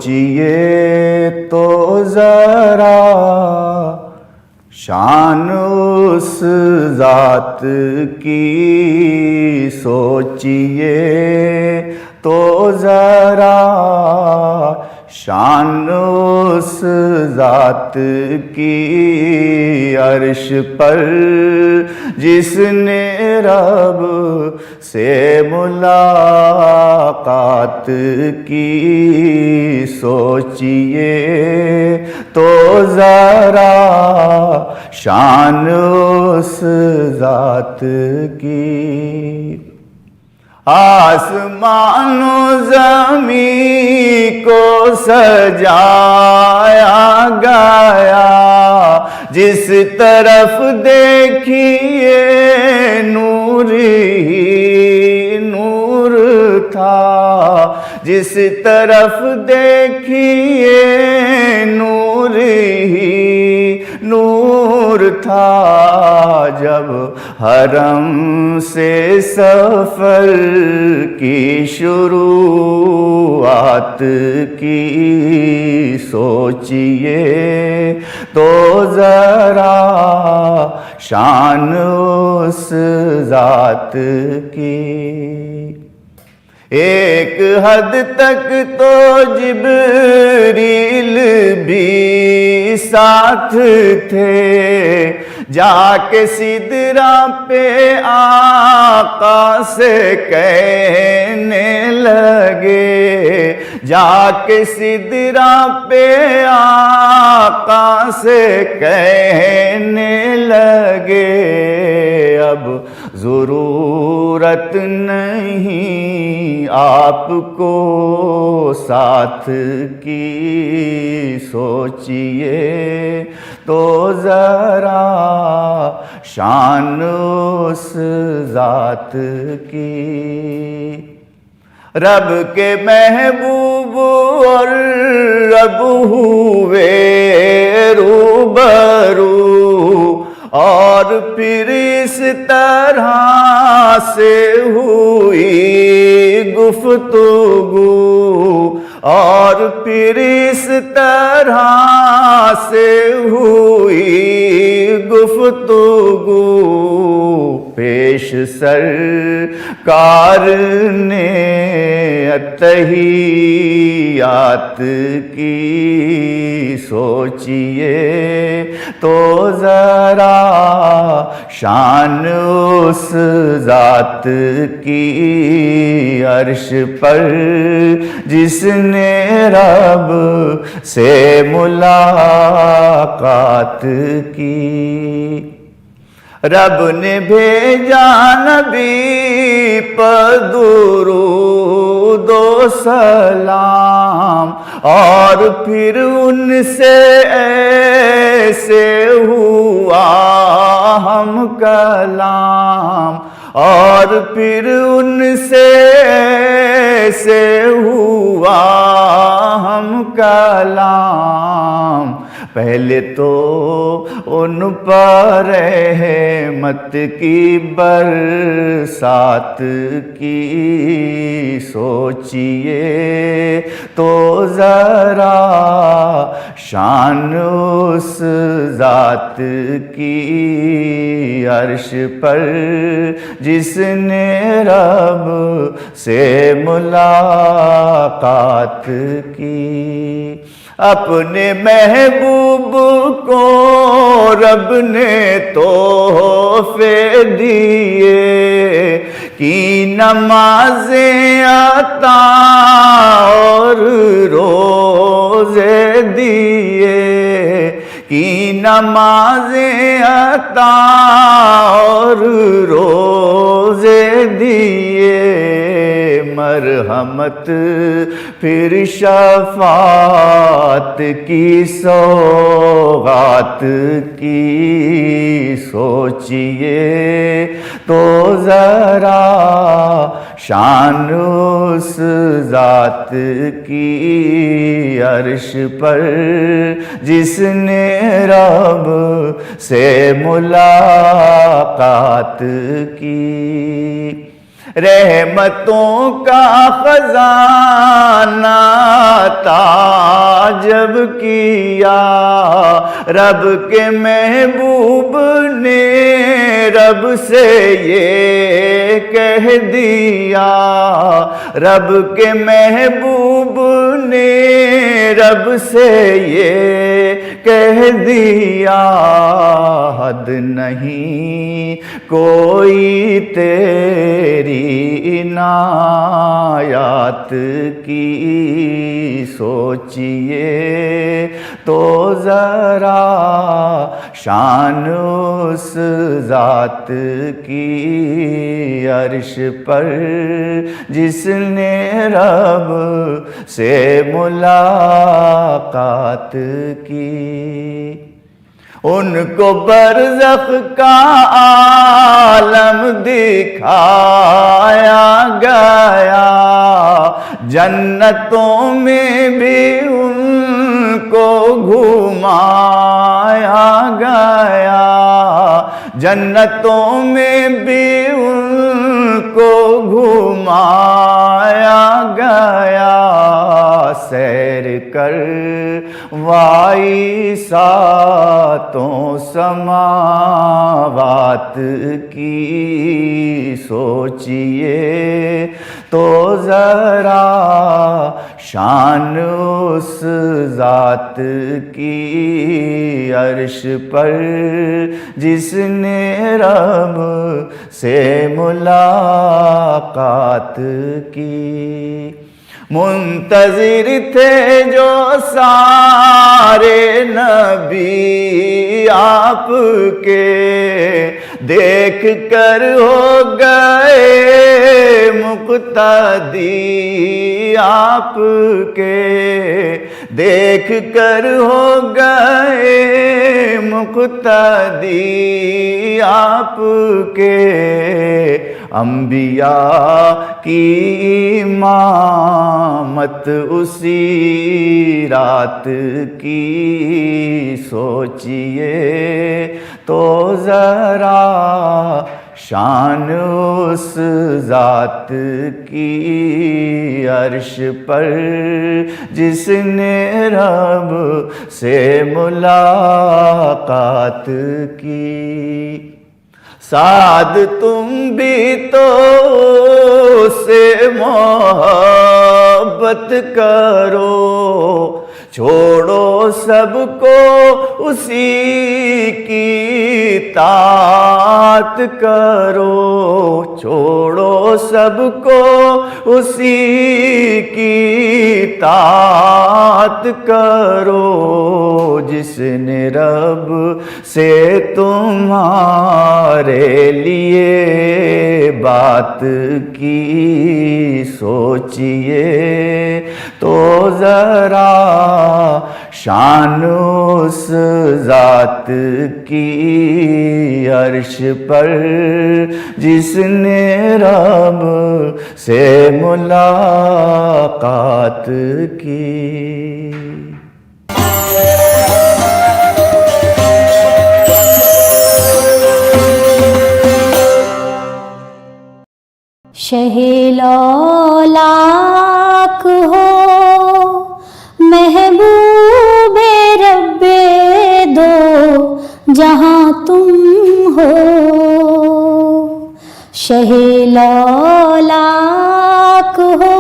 सोचिए तो जरा शान उस जात की, सोचिए तो जरा शान उस जात की, अर्श पर जिसने रब से मुलाकात की, सोचिए तो जरा शान उस जात की। आसमानो ज़मीं को सजाया गया, जिस तरफ देखिए नूर ही नूर था, जिस तरफ देखिए नूर ही नूर था। जब हरम से सफर की शुरुआत की, सोचिए तो जरा शान उस जात की। एक हद तक तो जिब्रील भी साथ थे, जाके सिदरा पे आका से कहने लगे, जाके सिदरा पे आका से कहने लगे, अब ज़रूरत नहीं आपको साथ की, सोचिए तो जरा शान उस जात की। रब के महबूब और रब हुए रूबरू, और फिर इस तरह से हुई गुफ्तगू, और फिर इस तरह से हुई गुफ्तगू, पेश सरकार ने अत्तहियात की, सोचिए तो जरा शान उस जात की, अर्श पर जिसने रब से मुलाकात की। रब ने भेजा नबी पर दुरूदो सलाम, और फिर उनसे ऐसे हुआ हम कलाम, और फिर उनसे ऐसे हुआ हम कलाम। पहले तो उन पर रहमत की बरसात की, सोचिए तो जरा शान उस जात की, अर्श पर जिसने रब से मुलाकात की। अपने महबूब को रब ने तोहफे दिए, की नमाज़ें अता और रोज़े दिए, की नमाज़ें अता और रोज़े दिए। मरहमत फिर शफात की सौगात की, सोचिए तो जरा शान उस जात की, अर्श पर जिसने रब से मुलाकात की। रहमतों का खजाना ताजब किया, रब के महबूब ने रब से ये कह दिया, रब के महबूब ने रब से ये कह दिया, हद नहीं कोई तेरी इनायत की, सोचिए तो ज़रा शान उस ज़ात की, अर्श पर जिसने रब से मुलाकात की। उनको बरज़ख का आलम दिखाया गया, जन्नतों में भी उनको घुमाया गया, जन्नतों में भी उनको घुमाया गया, सैर कर वाई सातों समावात की, सोचिए तो ज़रा शान उस ज़ात की, अर्श पर जिसने रब से मुलाकात की। मुंतज़िर थे जो सारे नबी आपके, देख कर हो गए मुक़्तदी आपके, देख कर हो गए मुक़्तदी आपके, अंबिया की इमामत उसी रात की, सोचिए तो ज़रा शान उस ज़ात की, अर्श पर जिसने रब से मुलाकात की। साद तुम भी तो से मोहब्बत करो, छोड़ो सबको उसी की तात करो, छोड़ो सबको उसी की तात करो, जिसने रब से तुम्हारे लिए बात की, सोचिए तो ज़रा शान उस ज़ात की, अर्श पर जिसने रब से मुलाकात की। शहे-लौलाक हो महबूबे रब्बे दो जहाँ तुम हो, शहे-लौलाक हो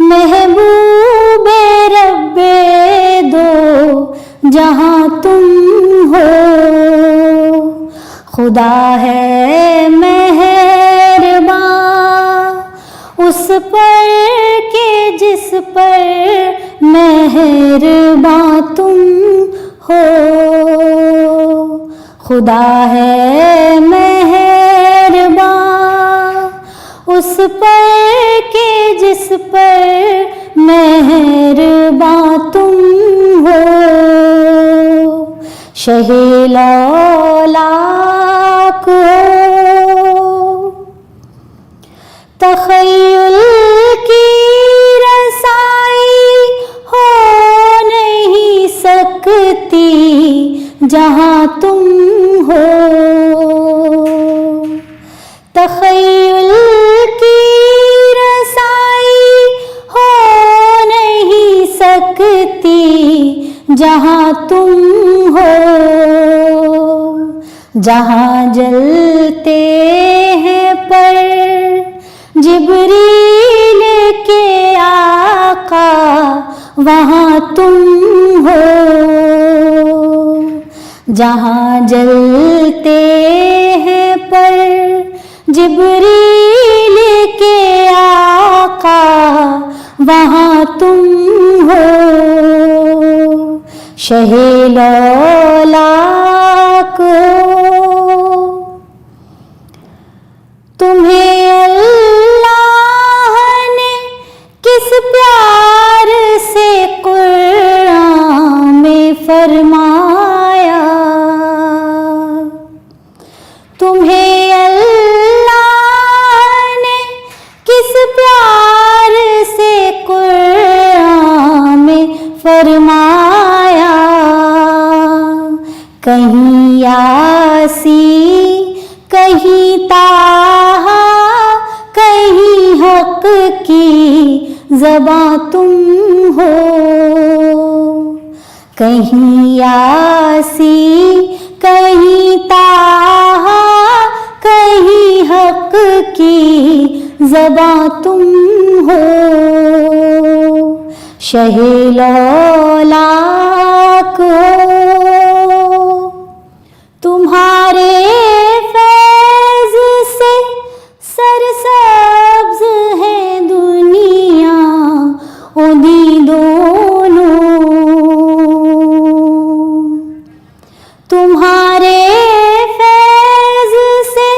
महबूबे रब्बे दो जहाँ तुम हो, खुदा है उस पर के जिस पर मेहरबां तुम हो, खुदा है मेहरबां उस पर के जिस पर मेहरबां तुम हो, शहे-लौलाक हो तख़य्युल की रसाई हो नहीं सकती जहाँ तुम हो, तख़य्युल जहाँ तुम हो, जहाँ जलते हैं पर जिब्रील के आका, वहाँ तुम हो। जहाँ जलते हैं पर जिब्रील के आका, वहाँ तुम हो। शहे लौलाक तुम्हें अल्लाह ने किस प्यार से कुरान में फरमाया। तुम्हें अल्लाह ने किस प्यार से कुरान में फरमाया। कहीं यासी कहीं ताहा, कहीं हक की ज़बां तुम हो। कहीं यासी कहीं ताहा, कहीं हक की ज़बां तुम हो। शहे लौलाक हो तुम्हारे फैज़ से सरसब्ज़ है दुनिया उदी दोनों। तुम्हारे फैज़ से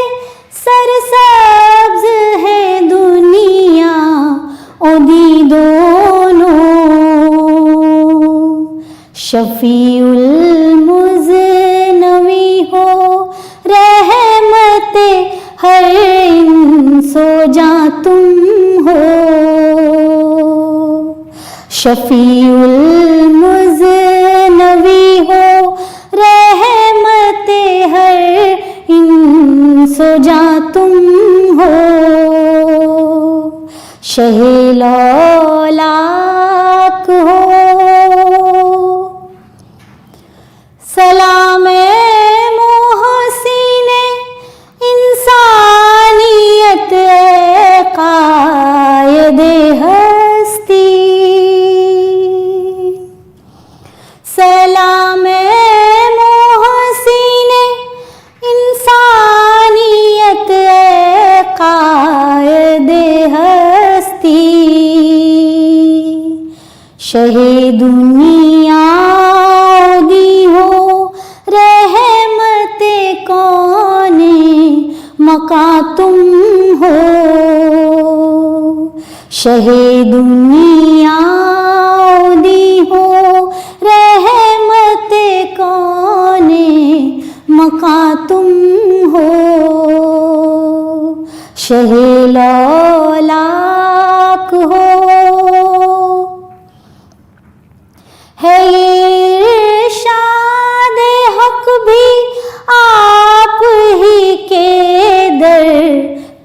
सरसब्ज़ है दुनिया उदी दोनों। शफ़ीउल मुज़नवी हो रहमते हर इंसो जा तुम हो। शफ़ीउल मुज़नवी हो रहमते हर इंसो जा तुम हो। शहे लौलाक हो सलाम मोहसिने इंसानियत कायदे हस्ती। सलाम मोहसिने इंसानियत कायदे हस्ती। शहे दुनिया दी हो रहमते कौने मका तुम हो। शहे दुनिया दी हो रहमते कौने मका तुम हो। शहे लौलाक हो है ये इरशाद हक भी आप ही के दर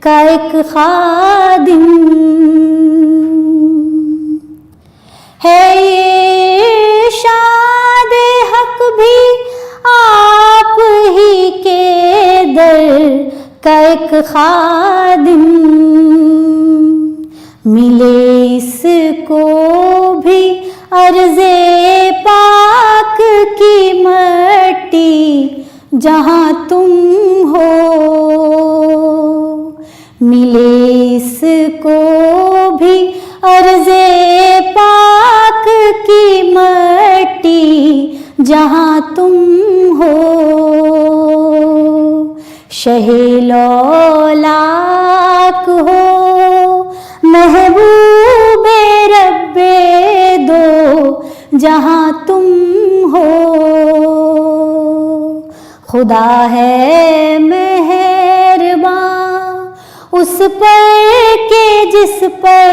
का एक खादिम। है ये इरशाद हक भी आप ही के दर का एक खादिम। मिले इसको भी अर्ज़े पाक की मट्टी जहाँ तुम हो। मिले इसको भी अर्ज़े पाक की मट्टी जहाँ तुम हो। शहे लौलाक हो महबूबे रब्बे दो जहाँ तुम हो। खुदा है मेहरबान उस पर के जिस पर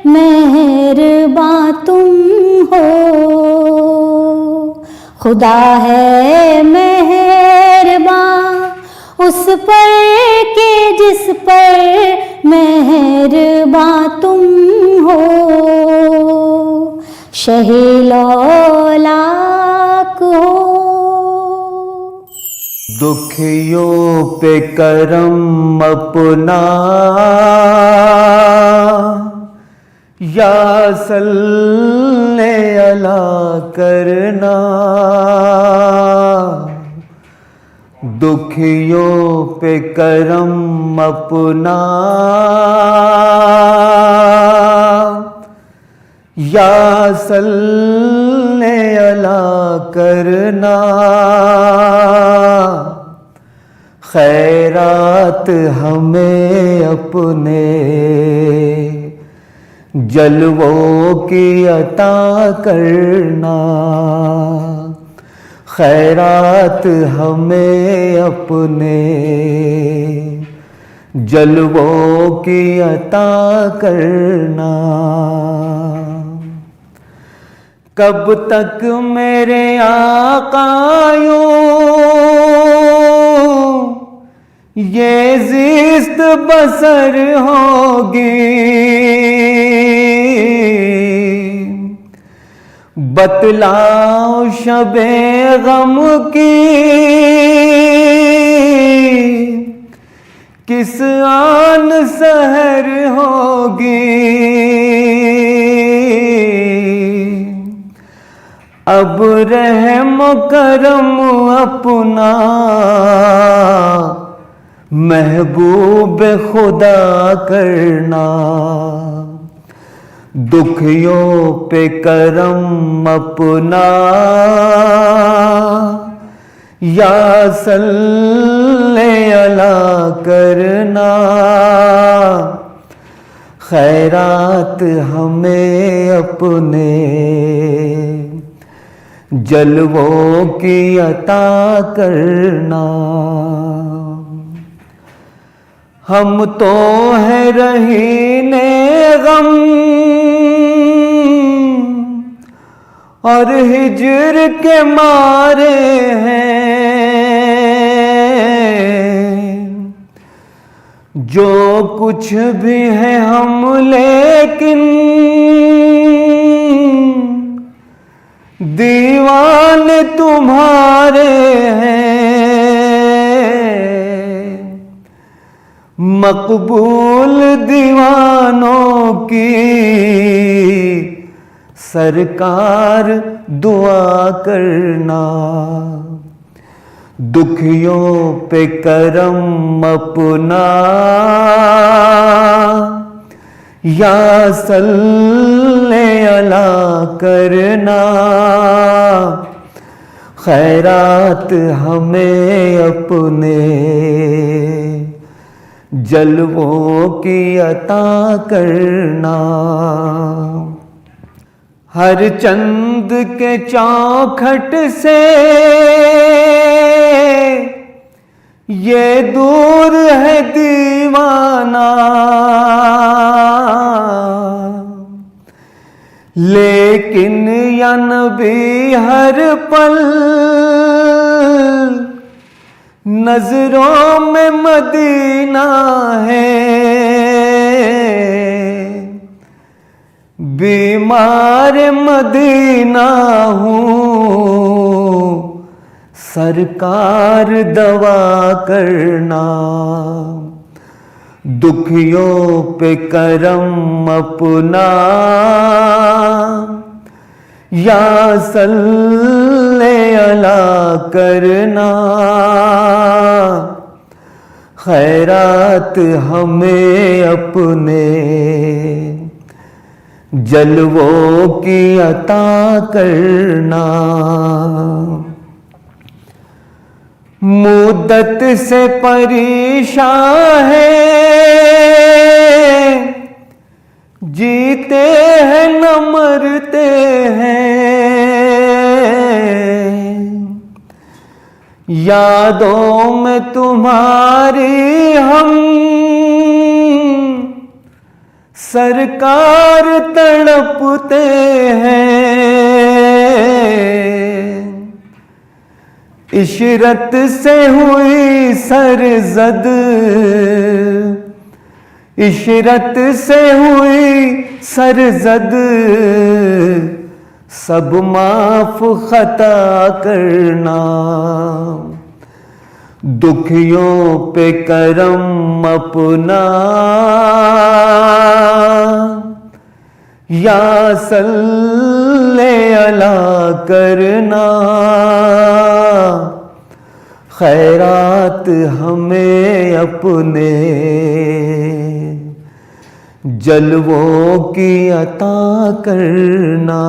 मेहरबान तुम हो। खुदा है मेहरबान उस पर के जिस पर मेहरबान तुम हो। शहे लौला दुखियों पे करम अपना या सल्ले अला करना, दुखियों पे करम अपना या सल्ले अला करना, खैरात हमें अपने जलवों की अता करना, खैरात हमें अपने जलवों की अता करना। कब तक मेरे आकायों ये जिस्त बसर होगी, बतलाओ शबे गम की किस आन सहर होगी। अब रहम करम अपना महबूब खुदा करना, दुखियों पे करम अपना या सल्ले अला करना, खैरात हमें अपने जलवों की अता करना। हम तो है रहीने गम और हिज्र के मारे हैं, जो कुछ भी है हम लेकिन दीवाने तुम्हारे हैं। मकबूल दीवानों की सरकार दुआ करना, दुखियों पे करम अपना या सल्ले अला करना, खैरात हमें अपने जलवों की अता करना। हर चंद के चौखट से ये दूर है दीवाना, लेकिन या नबी हर पल नजरों में मदीना है। बीमार मदीना हूँ सरकार दवा करना, दुखियों पे करम अपना या सल्ले अला करना, खैरात हमें अपने जलवों की अता करना। मुद्दत से परेशान है, जीते हैं न मरते हैं, यादों में तुम्हारी हम सरकार तड़पते हैं। इशरत से हुई सरजद, इशरत से हुई सरजद, सब माफ खता करना, दुखियों पे करम अपना या सल्ले अला करना, खैरात हमें अपने जलवों की अता करना।